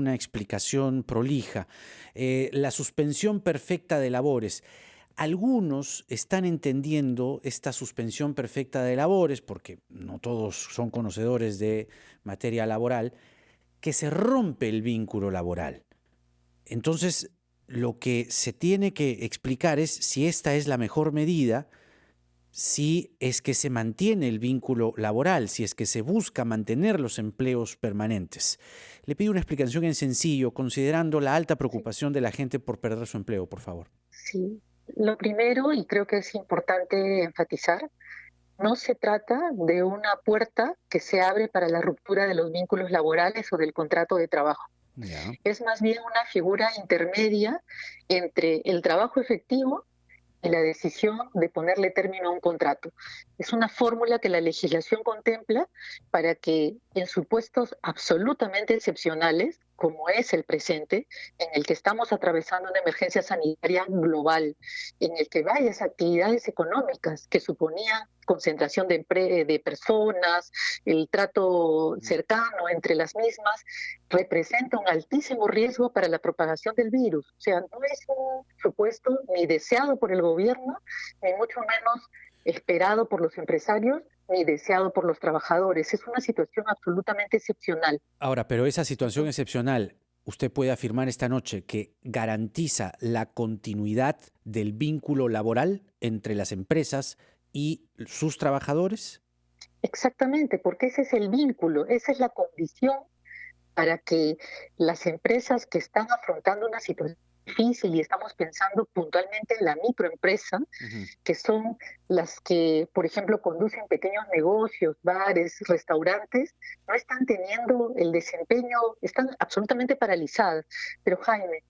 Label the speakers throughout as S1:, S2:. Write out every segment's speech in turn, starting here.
S1: una explicación prolija. La suspensión perfecta de labores. Algunos están entendiendo esta suspensión perfecta de labores, porque no todos son conocedores de materia laboral, que se rompe el vínculo laboral. Entonces, lo que se tiene que explicar es si esta es la mejor medida, si es que se mantiene el vínculo laboral, si es que se busca mantener los empleos permanentes. Le pido una explicación en sencillo, considerando la alta
S2: Sí,
S1: preocupación de la gente por perder su empleo, por favor.
S2: sí. Lo primero, y creo que es importante enfatizar, no se trata de una puerta que se abre para la ruptura de los vínculos laborales o del contrato de trabajo.
S1: Ya.
S2: Es más bien una figura intermedia entre el trabajo efectivo y la decisión de ponerle término a un contrato. Es una fórmula que la legislación contempla para que en supuestos absolutamente excepcionales, como es el presente, en el que estamos atravesando una emergencia sanitaria global, en el que varias actividades económicas que suponían concentración de personas, el trato cercano entre las mismas, representa un altísimo riesgo para la propagación del virus. O sea, no es un supuesto ni deseado por el gobierno, ni mucho menos esperado por los empresarios, ni deseado por los trabajadores. Es una situación absolutamente excepcional.
S1: Ahora, pero esa situación
S2: Entonces,
S1: excepcional, usted puede afirmar esta noche que garantiza la continuidad del vínculo laboral entre las empresas y sus trabajadores.
S2: exactamente, porque ese es el vínculo, esa es la condición para que las empresas que están afrontando una situación difícil, y estamos pensando puntualmente en la microempresa,
S1: Ujú.
S2: que son las que, por ejemplo, conducen pequeños negocios, bares, restaurantes, no están teniendo el desempeño, están absolutamente paralizadas. Pero Jaime,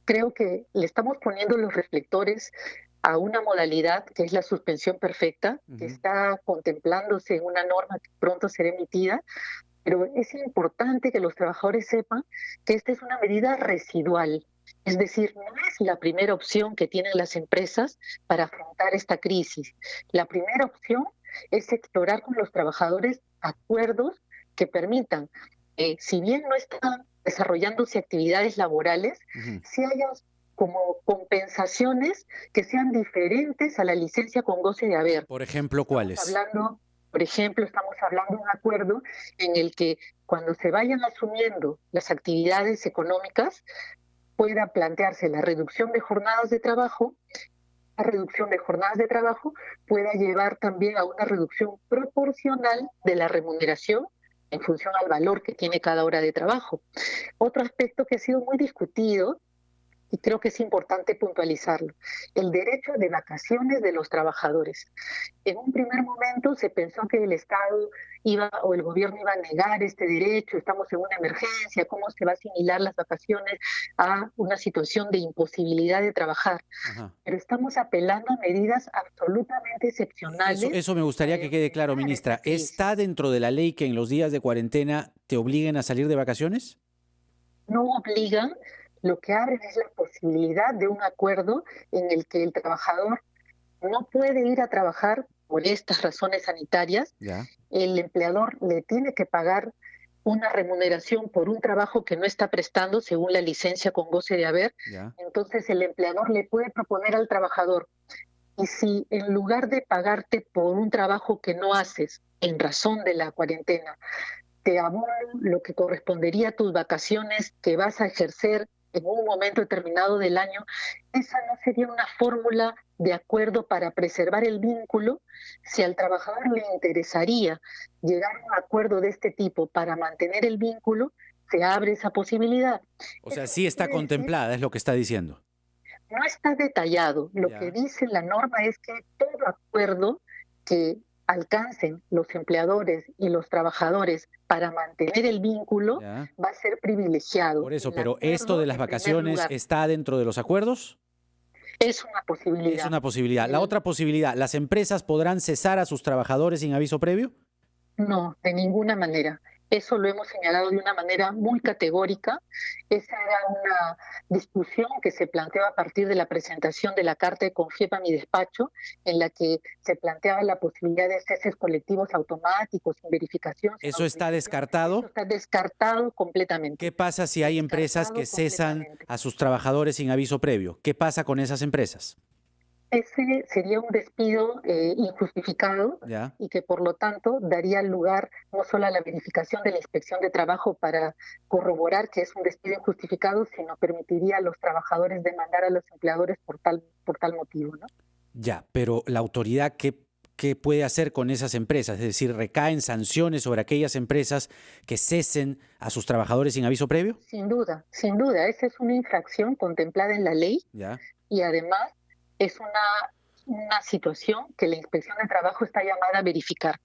S2: creo que le estamos poniendo los reflectores a una modalidad que es la suspensión perfecta, que
S1: Ujú.
S2: está contemplándose en una norma que pronto será emitida, pero es importante que los trabajadores sepan que esta es una medida residual. Es decir, no es la primera opción que tienen las empresas para afrontar esta crisis. La primera opción es explorar con los trabajadores acuerdos que permitan, si bien no están desarrollándose actividades laborales,
S1: Ujú.
S2: si haya como compensaciones que sean diferentes a la licencia con goce de haber.
S1: Por ejemplo,
S2: Estamos
S1: ¿cuáles?
S2: hablando, por ejemplo, estamos hablando de un acuerdo en el que cuando se vayan asumiendo las actividades económicas pueda plantearse la reducción de jornadas de trabajo, la reducción de jornadas de trabajo pueda llevar también a una reducción proporcional de la remuneración en función al valor que tiene cada hora de trabajo. Otro aspecto que ha sido muy discutido y creo que es importante puntualizarlo, el derecho de vacaciones de los trabajadores. En un primer momento se pensó que el Estado iba o el gobierno iba a negar este derecho, estamos en una emergencia, ¿cómo se va a asimilar las vacaciones a una situación de imposibilidad de trabajar?
S1: Ajá.
S2: Pero estamos apelando a medidas absolutamente
S1: Eso,
S2: excepcionales
S1: eso me gustaría
S2: para
S1: que quede claro,
S2: enfrentar esta
S1: ministra. ¿Está
S2: crisis.
S1: dentro de la ley que en los días de cuarentena te obliguen a salir de vacaciones?
S2: No obligan, lo que abren es la posibilidad de un acuerdo en el que el trabajador no puede ir a trabajar por estas razones sanitarias,
S1: Ya,
S2: el empleador le tiene que pagar una remuneración por un trabajo que no está prestando según la licencia con goce de haber,
S1: ya.
S2: entonces el empleador le puede proponer al trabajador, y si en lugar de pagarte por un trabajo que no haces en razón de la cuarentena, te abono lo que correspondería a tus vacaciones que vas a ejercer en un momento determinado del año, esa no sería una fórmula de acuerdo para preservar el vínculo. Si al trabajador le interesaría llegar a un acuerdo de este tipo para mantener el vínculo, se abre esa posibilidad.
S1: O sea,
S2: Eso
S1: sí
S2: no
S1: está
S2: quiere decir,
S1: contemplada, es lo que está diciendo.
S2: no está detallado. Lo que
S1: Ya,
S2: dice la norma es que todo acuerdo que alcancen los empleadores y los trabajadores para mantener el vínculo
S1: ya.
S2: va a ser privilegiado.
S1: Por eso,
S2: El
S1: pero esto de
S2: acuerdo
S1: las
S2: en primer
S1: vacaciones
S2: lugar
S1: está dentro de los acuerdos.
S2: es una
S1: Es
S2: posibilidad.
S1: una posibilidad. La
S2: El,
S1: otra posibilidad, ¿las empresas podrán cesar a sus trabajadores sin aviso previo?
S2: no, de ninguna manera. Eso lo hemos señalado de una manera muy categórica. Esa era una discusión que se planteó a partir de la presentación de la Carta de Confiepa a mi despacho, en la que se planteaba la posibilidad de ceses colectivos automáticos, sin verificación, sin
S1: ¿Eso está
S2: autorización.
S1: descartado?
S2: Eso está descartado completamente.
S1: ¿Qué pasa si hay empresas que cesan a sus trabajadores sin aviso previo? ¿Qué pasa con esas empresas?
S2: Ese sería un despido injustificado
S1: ¿Ya?
S2: y que por lo tanto daría lugar no solo a la verificación de la inspección de trabajo para corroborar que es un despido injustificado, sino permitiría a los trabajadores demandar a los empleadores por tal motivo, ¿no?
S1: Ya, pero la autoridad, ¿qué puede hacer con esas empresas? Es decir, ¿recaen sanciones sobre aquellas empresas que cesen a sus trabajadores sin aviso previo?
S2: Sin duda, esa es una infracción contemplada en la ley
S1: ¿Ya?
S2: y además es una situación que la Inspección de Trabajo está llamada a verificar.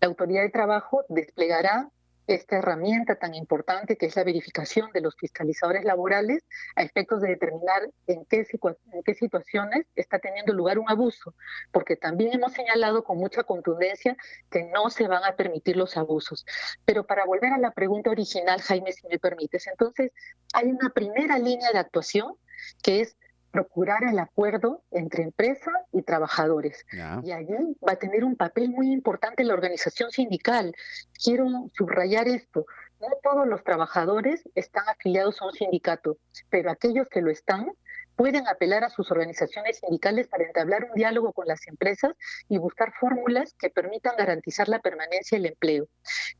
S2: La Autoridad de Trabajo desplegará esta herramienta tan importante que es la verificación de los fiscalizadores laborales a efectos de determinar en qué situaciones está teniendo lugar un abuso, porque también hemos señalado con mucha contundencia que no se van a permitir los abusos. Pero para volver a la pregunta original, Jaime, si me permites, entonces hay una primera línea de actuación que es procurar el acuerdo entre empresa y trabajadores.
S1: ¿Ya?
S2: Y allí va a tener un papel muy importante la organización sindical. Quiero subrayar esto. No todos los trabajadores están afiliados a un sindicato, pero aquellos que lo están pueden apelar a sus organizaciones sindicales para entablar un diálogo con las empresas y buscar fórmulas que permitan garantizar la permanencia del empleo.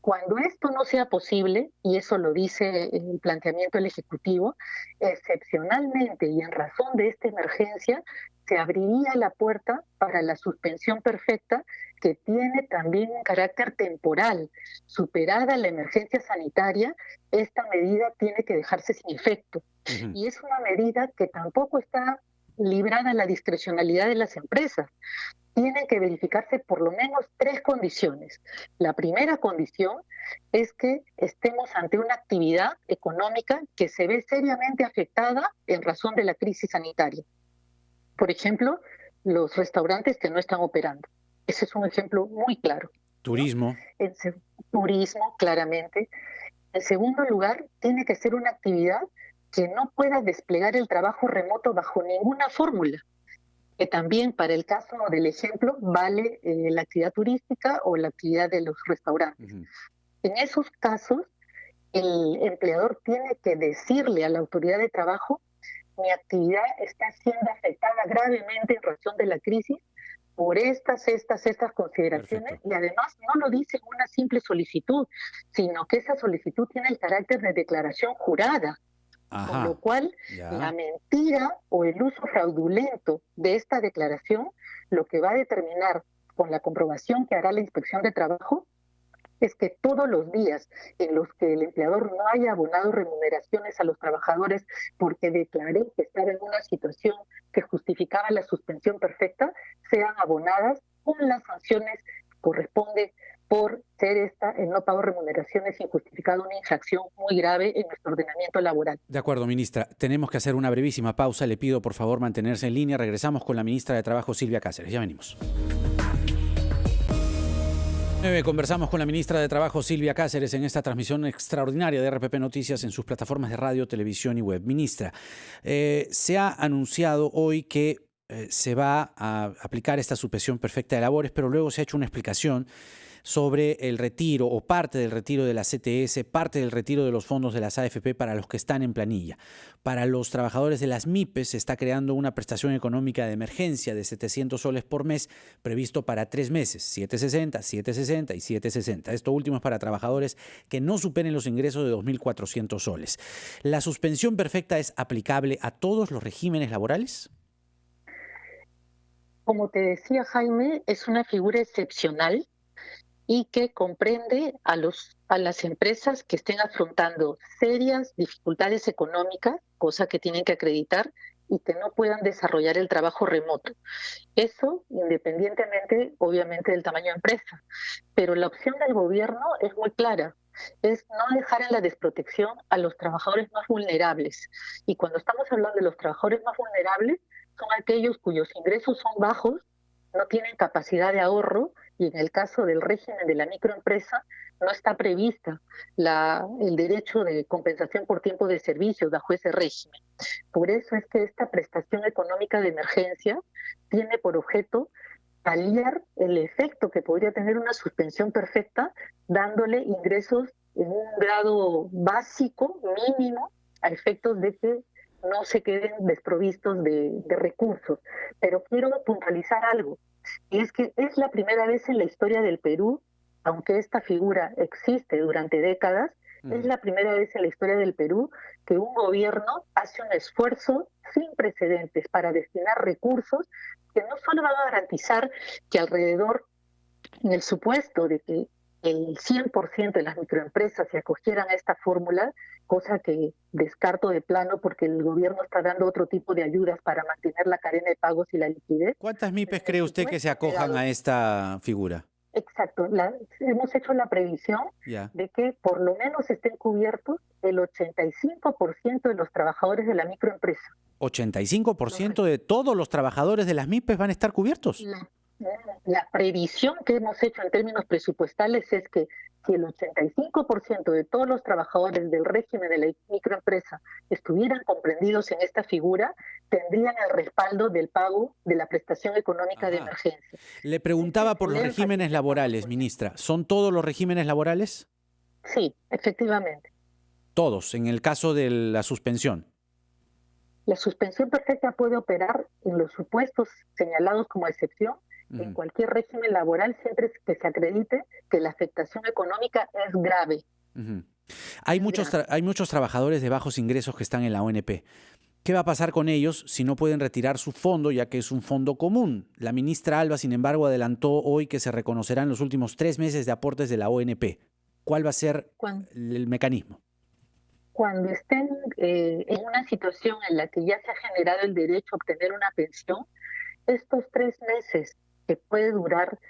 S2: Cuando esto no sea posible, y eso lo dice el planteamiento del Ejecutivo, excepcionalmente y en razón de esta emergencia, se abriría la puerta para la suspensión perfecta que tiene también un carácter temporal. Superada la emergencia sanitaria, esta medida tiene que dejarse sin efecto.
S1: Ujú.
S2: Y es una medida que tampoco está librada a la discrecionalidad de las empresas. Tienen que verificarse por lo menos 3 condiciones. La primera condición es que estemos ante una actividad económica que se ve seriamente afectada en razón de la crisis sanitaria. Por ejemplo, los restaurantes que no están operando. Ese es un ejemplo muy claro, ¿no?
S1: Turismo.
S2: Turismo, claramente. En segundo lugar, tiene que ser una actividad que no pueda desplegar el trabajo remoto bajo ninguna fórmula, que también para el caso del ejemplo vale la actividad turística o la actividad de los restaurantes.
S1: Ujú.
S2: En esos casos, el empleador tiene que decirle a la autoridad de trabajo: mi actividad está siendo afectada gravemente en razón de la crisis por estas consideraciones.
S1: Perfecto.
S2: Y además no lo dice en una simple solicitud, sino que esa solicitud tiene el carácter de declaración jurada, con
S1: Ajá.
S2: lo cual
S1: Ya.
S2: la mentira o el uso fraudulento de esta declaración lo que va a determinar con la comprobación que hará la Inspección de Trabajo es que todos los días en los que el empleador no haya abonado remuneraciones a los trabajadores porque declaró que estaba en una situación que justificaba la suspensión perfecta, sean abonadas con las sanciones que corresponde por ser el no pago de remuneraciones injustificado, una infracción muy grave en nuestro ordenamiento laboral.
S1: De acuerdo, ministra. Tenemos que hacer una brevísima pausa. Le pido, por favor, mantenerse en línea. Regresamos con la ministra de Trabajo, Silvia Cáceres. Ya venimos. Conversamos con la ministra de Trabajo, Silvia Cáceres, en esta transmisión extraordinaria de RPP Noticias en sus plataformas de radio, televisión y web. Ministra, se ha anunciado hoy que se va a aplicar esta suspensión perfecta de labores, pero luego se ha hecho una explicación sobre el retiro o parte del retiro de la CTS, parte del retiro de los fondos de las AFP para los que están en planilla. Para los trabajadores de las MIPES se está creando una prestación económica de emergencia de 700 soles por mes, previsto para 3 meses, 760, 760 y 760. Esto último es para trabajadores que no superen los ingresos de 2.400 soles. ¿La suspensión perfecta es aplicable a todos los regímenes laborales?
S2: Como te decía, Jaime, es una figura excepcional y que comprende a las empresas que estén afrontando serias dificultades económicas, cosa que tienen que acreditar, y que no puedan desarrollar el trabajo remoto. Eso independientemente, obviamente, del tamaño de empresa. Pero la opción del gobierno es muy clara, es no dejar en la desprotección a los trabajadores más vulnerables. Y cuando estamos hablando de los trabajadores más vulnerables, son aquellos cuyos ingresos son bajos, no tienen capacidad de ahorro y en el caso del régimen de la microempresa no está prevista el derecho de compensación por tiempo de servicio bajo ese régimen. Por eso es que esta prestación económica de emergencia tiene por objeto paliar el efecto que podría tener una suspensión perfecta, dándole ingresos en un grado básico, mínimo, a efectos de que no se queden desprovistos de recursos. Pero quiero puntualizar algo, y es que es la primera vez en la historia del Perú, aunque esta figura existe durante décadas, es la primera vez en la historia del Perú que un gobierno hace un esfuerzo sin precedentes para destinar recursos que no solo van a garantizar que alrededor, en el supuesto de que el 100% de las microempresas se acogieran a esta fórmula, cosa que descarto de plano porque el gobierno está dando otro tipo de ayudas para mantener la cadena de pagos y la liquidez.
S1: ¿Cuántas MIPES cree usted que se acojan a esta figura?
S2: Exacto, hemos hecho la previsión de que por lo menos estén cubiertos el 85% de los trabajadores de la microempresa.
S1: ¿85% de todos los trabajadores de las MIPES van a estar cubiertos?
S2: La previsión que hemos hecho en términos presupuestales es que si el 85% de todos los trabajadores del régimen de la microempresa estuvieran comprendidos en esta figura, tendrían el respaldo del pago de la prestación económica de emergencia.
S1: Le preguntaba por los regímenes laborales, ministra. ¿Son todos los regímenes laborales?
S2: Sí, efectivamente.
S1: Todos, en el caso de la suspensión.
S2: La suspensión perfecta puede operar en los supuestos señalados como excepción en cualquier régimen laboral siempre que se acredite que la afectación económica es grave.
S1: Hay muchos trabajadores de bajos ingresos que están en la ONP. ¿Qué va a pasar con ellos si no pueden retirar su fondo, ya que es un fondo común? La ministra Alba, sin embargo, adelantó hoy que se reconocerán los últimos 3 meses de aportes de la ONP. ¿Cuál va a ser el mecanismo?
S2: Cuando estén en una situación en la que ya se ha generado el derecho a obtener una pensión, estos 3 meses que puede durar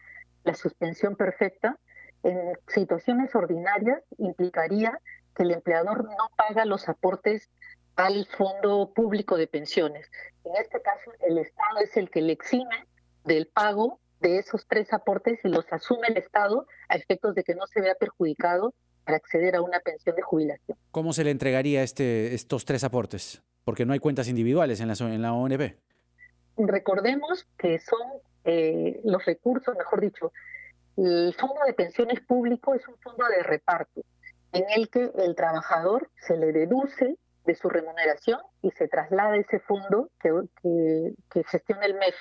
S2: la suspensión perfecta, en situaciones ordinarias implicaría que el empleador no paga los aportes al Fondo Público de Pensiones. En este caso, el Estado es el que le exime del pago de esos 3 aportes y los asume el Estado a efectos de que no se vea perjudicado para acceder a una pensión de jubilación.
S1: ¿Cómo se le entregaría estos 3 aportes? Porque no hay cuentas individuales en la ONP.
S2: Recordemos que son los recursos, mejor dicho, el Fondo de Pensiones Público es un fondo de reparto en el que el trabajador se le deduce de su remuneración y se traslada a ese fondo que gestiona el MEF.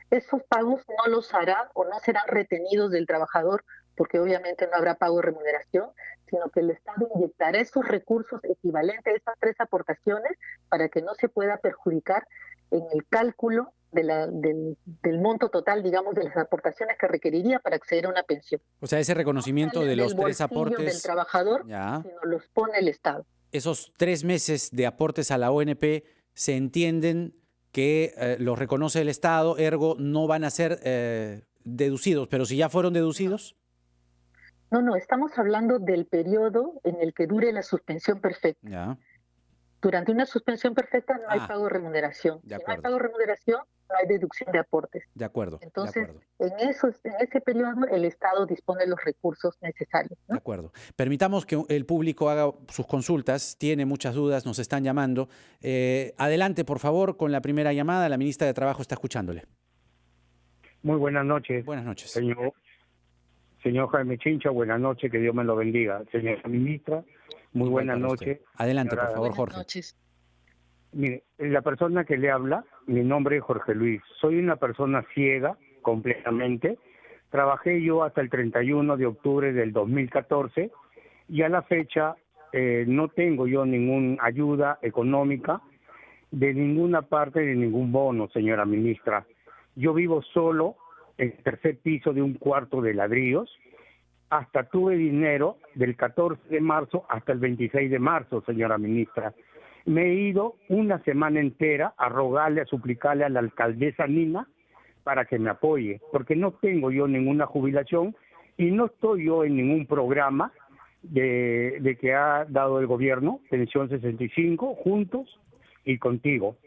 S2: Esos pagos no los harán o no serán retenidos del trabajador porque obviamente no habrá pago de remuneración, sino que el Estado inyectará esos recursos equivalentes a esas 3 aportaciones para que no se pueda perjudicar en el cálculo del monto total, digamos, de las aportaciones que requeriría para acceder a una pensión.
S1: O sea, ese reconocimiento de los 3 aportes
S2: del trabajador, sino los pone el Estado.
S1: Esos 3 meses de aportes a la ONP se entienden que los reconoce el Estado, ergo no van a ser deducidos, pero si ya fueron deducidos.
S2: No, estamos hablando del periodo en el que dure la suspensión perfecta. Durante una suspensión perfecta no hay pago de remuneración. Si no hay pago de remuneración, no hay deducción de aportes.
S1: De acuerdo.
S2: Entonces, en ese periodo, el Estado dispone de los recursos necesarios, ¿no?
S1: De acuerdo. Permitamos que el público haga sus consultas. Tiene muchas dudas, nos están llamando. Adelante, por favor, con la primera llamada. La ministra de Trabajo está escuchándole.
S3: Muy buenas noches.
S1: Buenas noches.
S3: Señor Jaime Chincha, buenas noches, que Dios me lo bendiga. Señora ministra, muy buenas noches.
S1: Adelante, por favor, Jorge.
S2: Buenas noches.
S3: Mire, la persona que le habla, mi nombre es Jorge Luis. Soy una persona ciega completamente. Trabajé yo hasta el 31 de octubre del 2014 y a la fecha no tengo yo ninguna ayuda económica de ninguna parte, de ningún bono, señora ministra. Yo vivo solo en el 3er piso de un cuarto de ladrillos. Hasta tuve dinero del 14 de marzo hasta el 26 de marzo, señora ministra. Me he ido una semana entera a rogarle, a suplicarle a la alcaldesa Nina para que me apoye, porque no tengo yo ninguna jubilación y no estoy yo en ningún programa de que ha dado el gobierno, Pensión 65, Juntos y Contigo.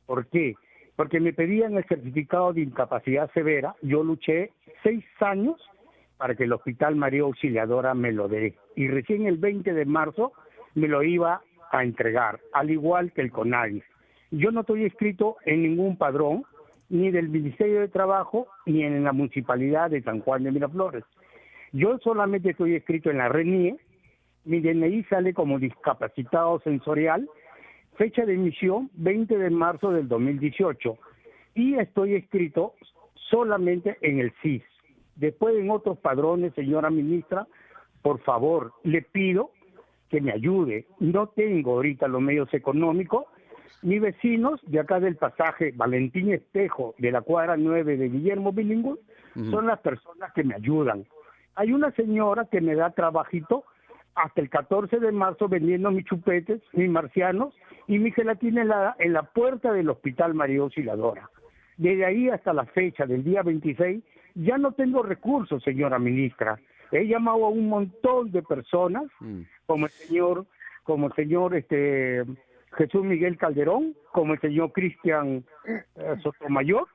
S3: ¿Por qué? porque me pedían el certificado de incapacidad severa. Yo luché 6 años para que el Hospital María Auxiliadora me lo dé. Y recién el 20 de marzo me lo iba a entregar, al igual que el CONADIS. Yo no estoy inscrito en ningún padrón, ni del Ministerio de Trabajo, ni en la Municipalidad de San Juan de Miraflores. Yo solamente estoy inscrito en la RENIE, mi DNI sale como discapacitado sensorial, fecha de emisión 20 de marzo del 2018, y estoy inscrito solamente en el CIS. Después en otros padrones, señora ministra, por favor, le pido que me ayude. No tengo ahorita los medios económicos. Mis vecinos de acá del pasaje Valentín Espejo, de la cuadra 9 de Guillermo Bilingüe, son las personas que me ayudan. Hay una señora que me da trabajito hasta el 14 de marzo vendiendo mis chupetes, mis marcianos y mi gelatina helada en la puerta del Hospital María Auxiliadora. Desde ahí hasta la fecha del día 26 ya no tengo recursos, señora ministra. He llamado a un montón de personas, como el señor Jesús Miguel Calderón, como el señor Cristian Sotomayor,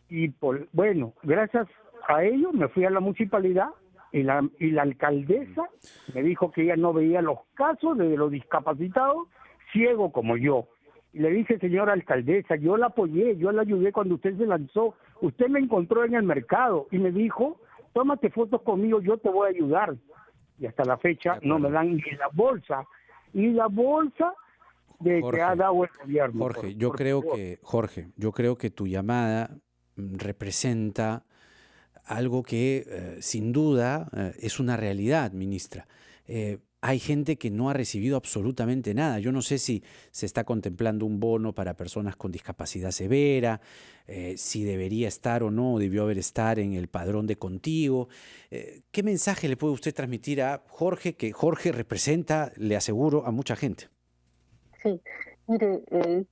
S3: y bueno, gracias a ellos me fui a la municipalidad y la alcaldesa me dijo que ella no veía los casos de los discapacitados ciegos como yo. Y le dije, señora alcaldesa, yo la apoyé, yo la ayudé cuando usted se lanzó, usted me encontró en el mercado y me dijo, tómate fotos conmigo, yo te voy a ayudar. Y hasta la fecha no me dan ni la bolsa de
S1: Jorge,
S3: que ha dado el gobierno.
S1: Jorge, yo creo que tu llamada representa algo que sin duda es una realidad, ministra. Hay gente que no ha recibido absolutamente nada. Yo no sé si se está contemplando un bono para personas con discapacidad severa, si debería estar o no, debió haber estar en el padrón de Contigo. ¿Qué mensaje le puede usted transmitir a Jorge, que Jorge representa, le aseguro, a mucha gente?
S2: Sí, mire,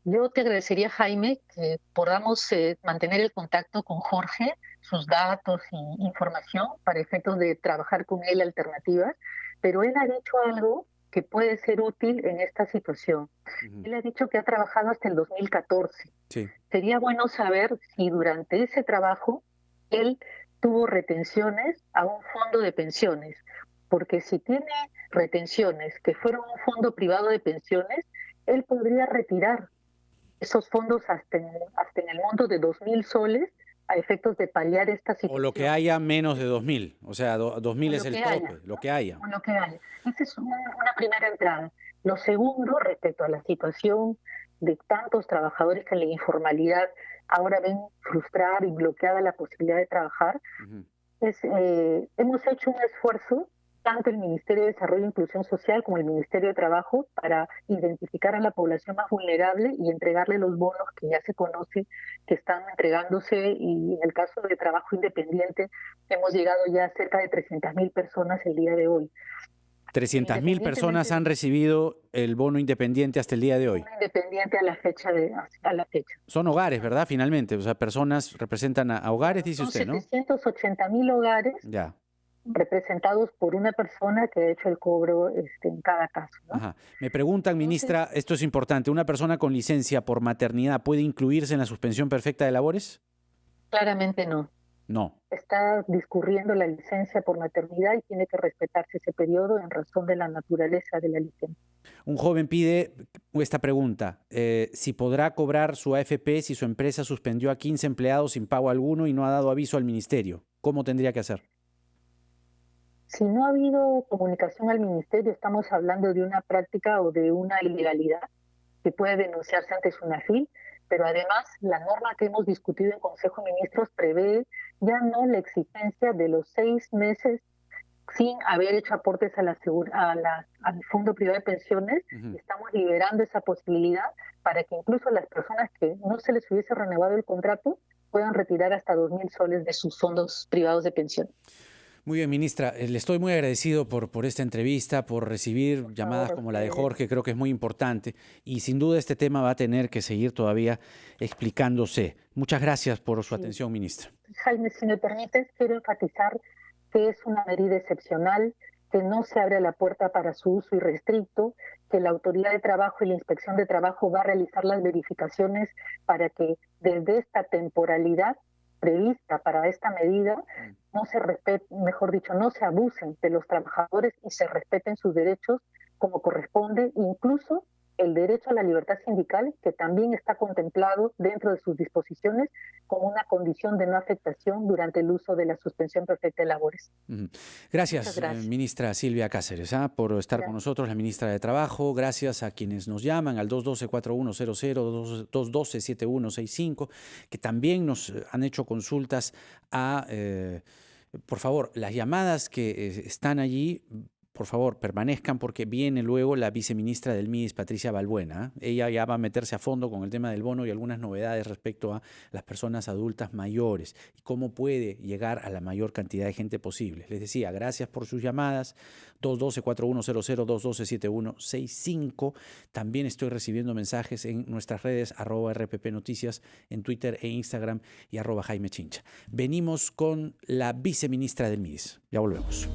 S2: yo te agradecería, Jaime, que podamos mantener el contacto con Jorge, sus datos y información para efectos de trabajar con él alternativas, pero él ha dicho algo que puede ser útil en esta situación. Él ha dicho que ha trabajado hasta el 2014.
S1: Sí.
S2: Sería bueno saber si durante ese trabajo él tuvo retenciones a un fondo de pensiones, porque si tiene retenciones que fueron un fondo privado de pensiones, él podría retirar esos fondos hasta en el monto de 2.000 soles a efectos de paliar esta situación.
S1: O lo que haya menos de 2.000, o sea, 2.000 es el tope, lo que haya.
S2: O lo que haya. Esa es una primera entrada. Lo segundo, respecto a la situación de tantos trabajadores que en la informalidad ahora ven frustrada y bloqueada la posibilidad de trabajar, hemos hecho un esfuerzo, tanto el Ministerio de Desarrollo e Inclusión Social como el Ministerio de Trabajo, para identificar a la población más vulnerable y entregarle los bonos que ya se conoce que están entregándose, y en el caso de trabajo independiente hemos llegado ya a cerca de 300.000 personas el día de hoy.
S1: 300.000 personas han recibido el bono independiente hasta el día de hoy.
S2: Independiente a la fecha.
S1: Son hogares, ¿verdad? Finalmente, o sea, personas representan a hogares, dice usted, ¿no?
S2: 780.000 hogares.
S1: Ya.
S2: Representados por una persona que ha hecho el cobro en cada caso, ¿no?
S1: Ajá. Me preguntan, ministra, esto es importante, ¿una persona con licencia por maternidad puede incluirse en la suspensión perfecta de labores?
S2: Claramente no.
S1: No.
S2: Está discurriendo la licencia por maternidad y tiene que respetarse ese periodo en razón de la naturaleza de la licencia.
S1: Un joven pide esta pregunta, si podrá cobrar su AFP si su empresa suspendió a 15 empleados sin pago alguno y no ha dado aviso al ministerio. ¿Cómo tendría que hacer?
S2: Si no ha habido comunicación al ministerio, estamos hablando de una práctica o de una ilegalidad que puede denunciarse ante SUNAFIL, pero además la norma que hemos discutido en Consejo de Ministros prevé ya no la exigencia de los 6 meses sin haber hecho aportes al Fondo Privado de Pensiones. Estamos liberando esa posibilidad para que incluso las personas que no se les hubiese renovado el contrato puedan retirar hasta 2.000 soles de sus fondos privados de pensión.
S1: Muy bien, ministra. Le estoy muy agradecido por esta entrevista, por recibir llamadas como la de Jorge. Creo que es muy importante y sin duda este tema va a tener que seguir todavía explicándose. Muchas gracias por su atención, ministra.
S2: Jaime, si me permites, quiero enfatizar que es una medida excepcional, que no se abre la puerta para su uso irrestricto, que la Autoridad de Trabajo y la Inspección de Trabajo va a realizar las verificaciones para que desde esta temporalidad prevista para esta medida no se respete, mejor dicho, no se abusen de los trabajadores y se respeten sus derechos como corresponde, incluso el derecho a la libertad sindical, que también está contemplado dentro de sus disposiciones como una condición de no afectación durante el uso de la suspensión perfecta de labores.
S1: Gracias, ministra Silvia Cáceres, por estar con nosotros, la ministra de Trabajo. Gracias a quienes nos llaman al 212-4100, 212-7165, que también nos han hecho consultas por favor, las llamadas que están allí, por favor, permanezcan porque viene luego la viceministra del MIDIS, Patricia Balbuena. Ella ya va a meterse a fondo con el tema del bono y algunas novedades respecto a las personas adultas mayores y cómo puede llegar a la mayor cantidad de gente posible. Les decía, gracias por sus llamadas, 212-4100, 212-7165. También estoy recibiendo mensajes en nuestras redes, @RPP Noticias, en Twitter e Instagram y @Jaime Chincha. Venimos con la viceministra del MIDIS. Ya volvemos.